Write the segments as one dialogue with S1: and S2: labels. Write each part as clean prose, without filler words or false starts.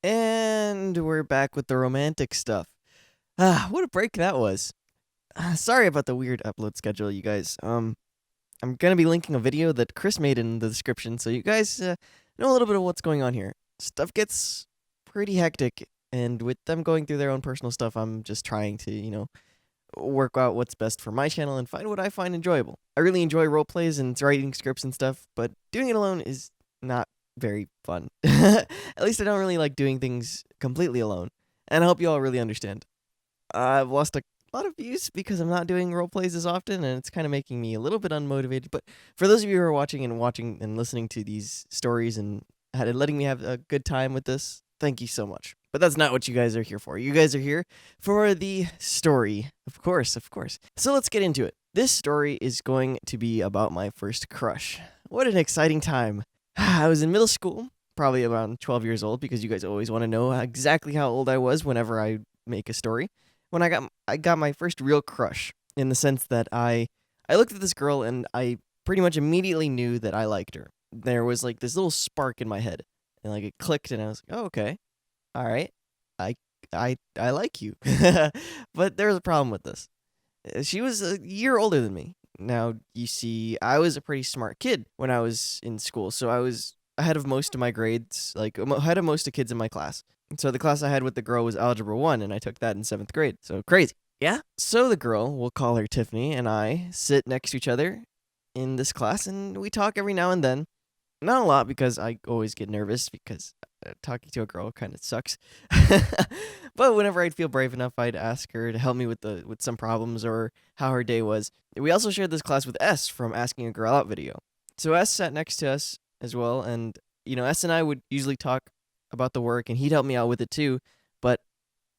S1: And we're back with the romantic stuff. What a break that was. Sorry about the weird upload schedule, you guys. I'm gonna be linking a video that Chris made in the description, so you guys know a little bit of what's going on here. Stuff gets pretty hectic, and with them going through their own personal stuff, I'm just trying to, work out what's best for my channel and find what I find enjoyable. I really enjoy role plays and writing scripts and stuff, but doing it alone is not very fun. At least I don't really like doing things completely alone. And I hope you all really understand. I've lost a lot of views because I'm not doing role plays as often, and it's kind of making me a little bit unmotivated. But for those of you who are watching and listening to these stories and letting me have a good time with this, thank you so much. But that's not what you guys are here for. You guys are here for the story. Of course, of course. So let's get into it. This story is going to be about my first crush. What an exciting time. I was in middle school, probably around 12 years old, because you guys always want to know exactly how old I was whenever I make a story. When I got my first real crush, in the sense that I looked at this girl and I pretty much immediately knew that I liked her. There was like this little spark in my head, and like it clicked, and I was like, "Oh, okay, all right, I I like you." But there was a problem with this. She was a year older than me. Now, you see, I was a pretty smart kid when I was in school, so I was ahead of most of my grades, like ahead of most of kids in my class. So the class I had with the girl was Algebra 1, and I took that in 7th grade. So crazy. Yeah? So the girl, we'll call her Tiffany, and I sit next to each other in this class, and we talk every now and then. Not a lot, because I always get nervous, because talking to a girl kind of sucks. But whenever I'd feel brave enough, I'd ask her to help me with some problems or how her day was. We also shared this class with S from Asking a Girl Out video. So S sat next to us as well, and S and I would usually talk about the work, and he'd help me out with it too. But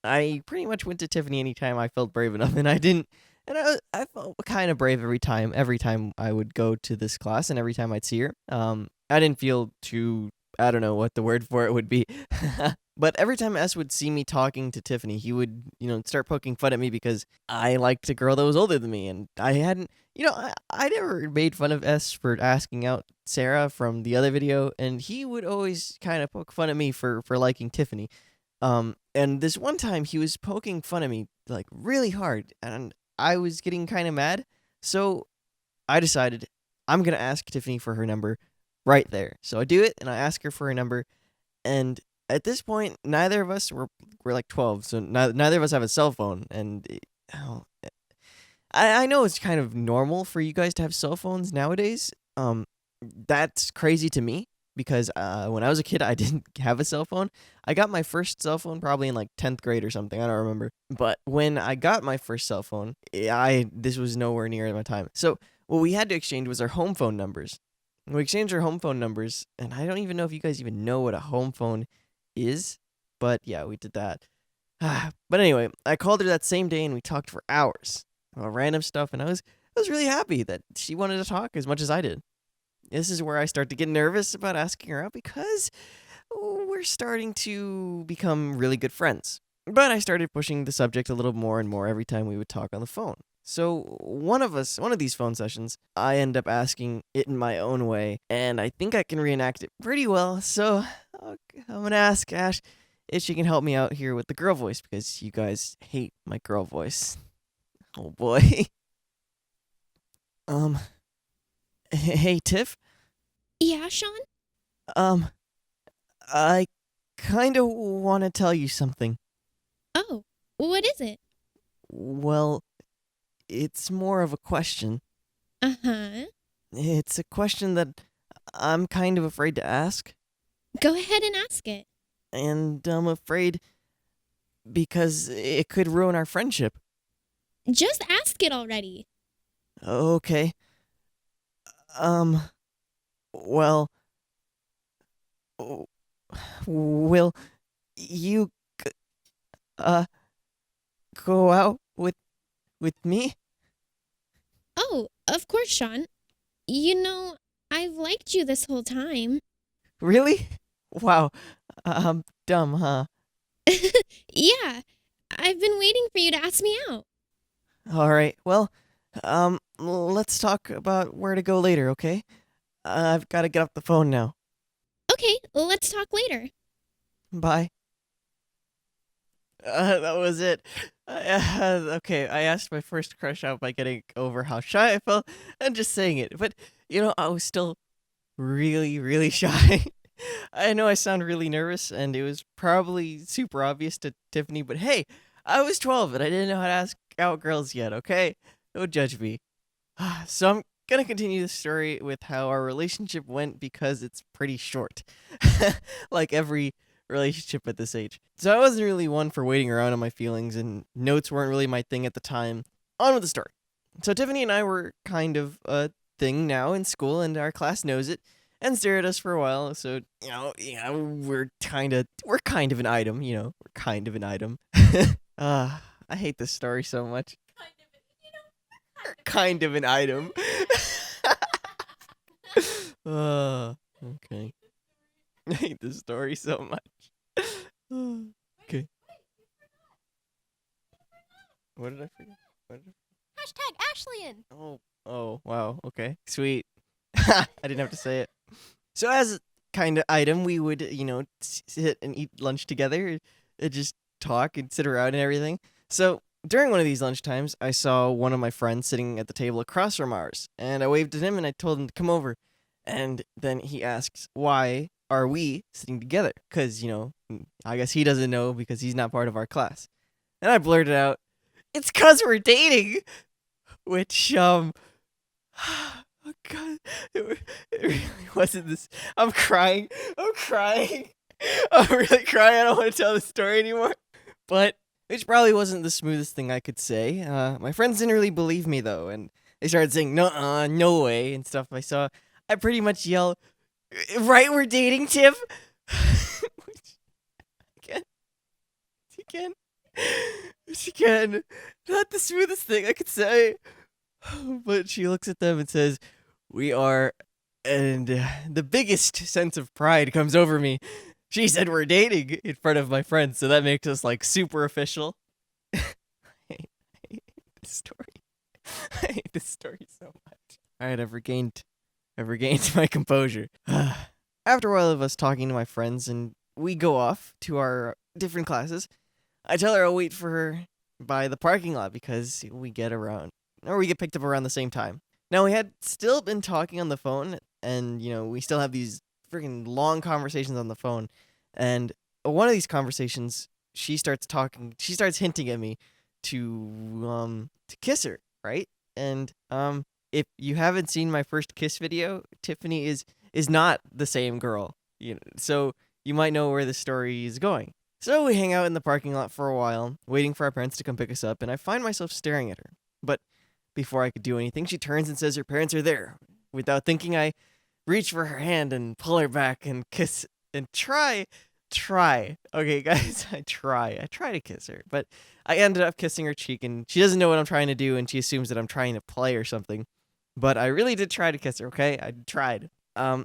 S1: I pretty much went to Tiffany anytime I felt brave enough, and I didn't. And I felt kind of brave every time. Every time I would go to this class, and every time I'd see her, I didn't feel too. I don't know what the word for it would be. But every time S would see me talking to Tiffany, he would, start poking fun at me because I liked a girl that was older than me, and I hadn't, I never made fun of S for asking out Sarah from the other video, and he would always kind of poke fun at me for liking Tiffany. And this one time he was poking fun at me like really hard, and I was getting kind of mad, so I decided I'm gonna ask Tiffany for her number right there. So I do it, and I ask her for her number, and at this point, neither of us were like 12, so neither of us have a cell phone, and oh, I know it's kind of normal for you guys to have cell phones nowadays. That's crazy to me because when I was a kid, I didn't have a cell phone. I got my first cell phone probably in like 10th grade or something. I don't remember. But when I got my first cell phone, this was nowhere near my time. So what we had to exchange was our home phone numbers. We exchanged our home phone numbers, and I don't even know if you guys even know what a home phone is, but yeah, we did that. But anyway, I called her that same day, and we talked for hours about random stuff, and I was really happy that she wanted to talk as much as I did. This is where I start to get nervous about asking her out because we're starting to become really good friends. But I started pushing the subject a little more and more every time we would talk on the phone. So one of these phone sessions, I end up asking it in my own way, and I think I can reenact it pretty well. So I'm gonna ask Ash if she can help me out here with the girl voice because you guys hate my girl voice. Oh boy. um, hey Tiff.
S2: Yeah, Sean?
S1: Um, I kind of want to tell you something.
S2: Oh, what is it?
S1: Well, it's more of a question.
S2: Uh huh.
S1: It's a question that I'm kind of afraid to ask,
S2: Go ahead and ask it.
S1: and I'm afraid because it could ruin our friendship.
S2: Just ask it already.
S1: Okay. Um, well, w- will you uh go out with me?
S2: Oh, of course, Sean. You know, I've liked you this whole time.
S1: Really? Wow. I'm dumb, huh?
S2: Yeah, I've been waiting for you to ask me out.
S1: All right. Well, let's talk about where to go later, okay? I've got to get off the phone now.
S2: Okay, let's talk later.
S1: Bye. That was it. Okay, I asked my first crush out by getting over how shy I felt and just saying it. But, I was still really, really shy. I know I sound really nervous, and it was probably super obvious to Tiffany, but hey, I was 12 and I didn't know how to ask out girls yet, okay? Don't judge me. So I'm gonna continue the story with how our relationship went because it's pretty short. Like every relationship at this age. So I wasn't really one for waiting around on my feelings, and notes weren't really my thing at the time. On with the story. So Tiffany and I were kind of a thing now in school, and our class knows it and stare at us for a while. So yeah, we're kind of an item. We're kind of an item. I hate this story so much. Kind of an item. Okay. I hate this story so much. Okay. What did I forget?
S2: Hashtag Ashlyan.
S1: Oh, wow. Okay, sweet. I didn't have to say it. So as kind of item, we would, sit and eat lunch together, and just talk and sit around and everything. So during one of these lunch times, I saw one of my friends sitting at the table across from ours, and I waved at him and I told him to come over. And then he asks, "Why are we sitting together?" Because I guess he doesn't know because he's not part of our class. And I blurted out, "It's 'cause we're dating," which oh god, it really wasn't this. I'm crying. I'm really crying. I don't want to tell the story anymore. But which probably wasn't the smoothest thing I could say. My friends didn't really believe me though, and they started saying no way and stuff. I pretty much yell, "Right, we're dating, Tiff." Which, again, not the smoothest thing I could say. But she looks at them and says, "We are," and the biggest sense of pride comes over me. She said we're dating in front of my friends, so that makes us like super official. I hate this story. I hate this story so much. All right, I've regained my composure. After a while of us talking to my friends, and we go off to our different classes, I tell her I'll wait for her by the parking lot because we get picked up around the same time. Now, we had still been talking on the phone, and, we still have these freaking long conversations on the phone. And one of these conversations, she starts hinting at me to kiss her, right? And, if you haven't seen my first kiss video, Tiffany is not the same girl, so you might know where the story is going. So we hang out in the parking lot for a while, waiting for our parents to come pick us up, and I find myself staring at her. But before I could do anything, she turns and says her parents are there. Without thinking, I reach for her hand and pull her back and kiss and try. Okay, guys, I try to kiss her, but I ended up kissing her cheek, and she doesn't know what I'm trying to do, and she assumes that I'm trying to play or something. But I really did try to kiss her, okay? I tried.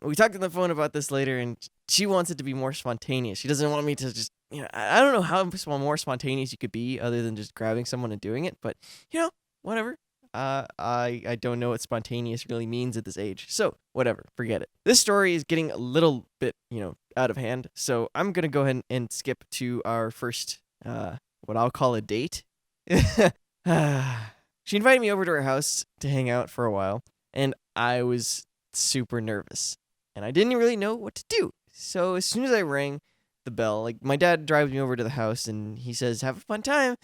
S1: We talked on the phone about this later, and she wants it to be more spontaneous. She doesn't want me to just, I don't know how more spontaneous you could be other than just grabbing someone and doing it, but, whatever. I don't know what spontaneous really means at this age, so whatever, forget it. This story is getting a little bit, out of hand, so I'm gonna go ahead and skip to our first, what I'll call a date. She invited me over to her house to hang out for a while, and I was super nervous, and I didn't really know what to do. So as soon as I rang the bell, like my dad drives me over to the house, and he says, "Have a fun time,"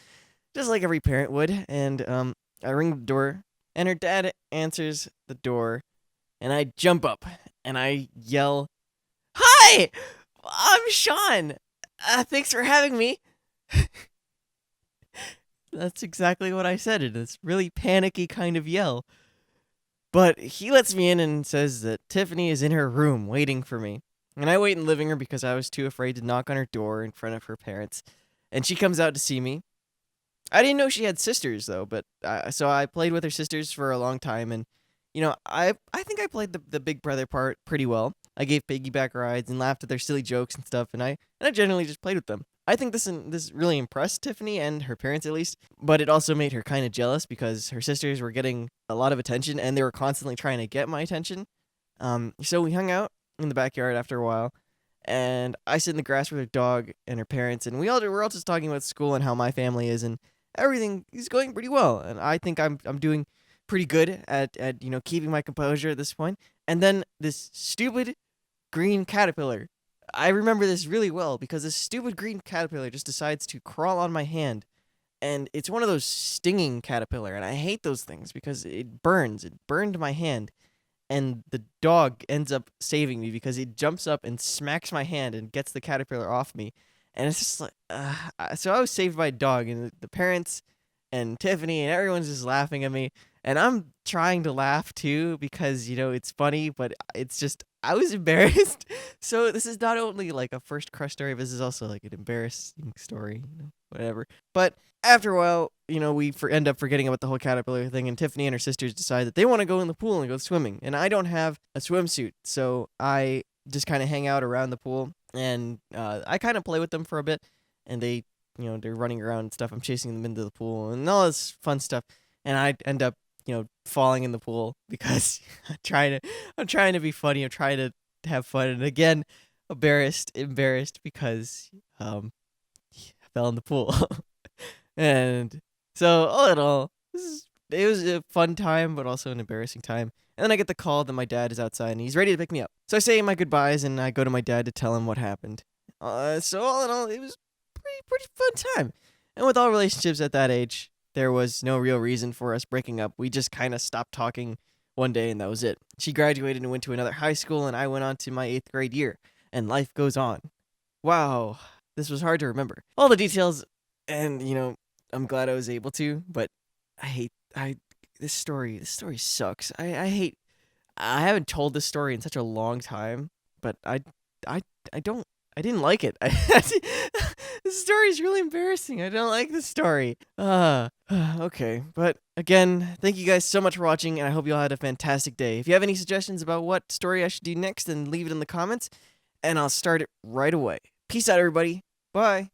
S1: just like every parent would, and I ring the door, and her dad answers the door, and I jump up, and I yell, "Hi! I'm Sean! Thanks for having me." That's exactly what I said in this really panicky kind of yell. But he lets me in and says that Tiffany is in her room waiting for me. And I wait in the living room because I was too afraid to knock on her door in front of her parents. And she comes out to see me. I didn't know she had sisters though, but so I played with her sisters for a long time, and I think I played the big brother part pretty well. I gave piggyback rides and laughed at their silly jokes and stuff, and I generally just played with them. I think this really impressed Tiffany and her parents at least, but it also made her kind of jealous because her sisters were getting a lot of attention and they were constantly trying to get my attention. So we hung out in the backyard after a while, and I sit in the grass with her dog and her parents, and we're all just talking about school and how my family is, and everything is going pretty well, and I think I'm doing pretty good at keeping my composure at this point. And then this stupid green caterpillar. I remember this really well because this stupid green caterpillar just decides to crawl on my hand, and it's one of those stinging caterpillar, and I hate those things because it burns. It burned my hand, and the dog ends up saving me because it jumps up and smacks my hand and gets the caterpillar off me. And it's just like, so I was saved by a dog, and the parents and Tiffany and everyone's just laughing at me. And I'm trying to laugh too because, it's funny, but it's just, I was embarrassed. So this is not only like a first crush story, but this is also like an embarrassing story, whatever. But after a while, we end up forgetting about the whole caterpillar thing, and Tiffany and her sisters decide that they want to go in the pool and go swimming. And I don't have a swimsuit, so I just kind of hang out around the pool, and I kind of play with them for a bit, and they're running around and stuff. I'm chasing them into the pool and all this fun stuff, and I end up, falling in the pool because I'm trying to be funny. I'm trying to have fun, and again, embarrassed because I fell in the pool. And so, all in all, it was a fun time, but also an embarrassing time. And then I get the call that my dad is outside and he's ready to pick me up. So I say my goodbyes and I go to my dad to tell him what happened. So all in all, it was pretty fun time. And with all relationships at that age, there was no real reason for us breaking up. We just kind of stopped talking one day and that was it. She graduated and went to another high school, and I went on to my 8th grade year. And life goes on. Wow, this was hard to remember. All the details, and I'm glad I was able to, but this story sucks. I haven't told this story in such a long time, but I didn't like it. This story is really embarrassing. I don't like this story. Okay. But again, thank you guys so much for watching, and I hope you all had a fantastic day. If you have any suggestions about what story I should do next, then leave it in the comments, and I'll start it right away. Peace out, everybody. Bye.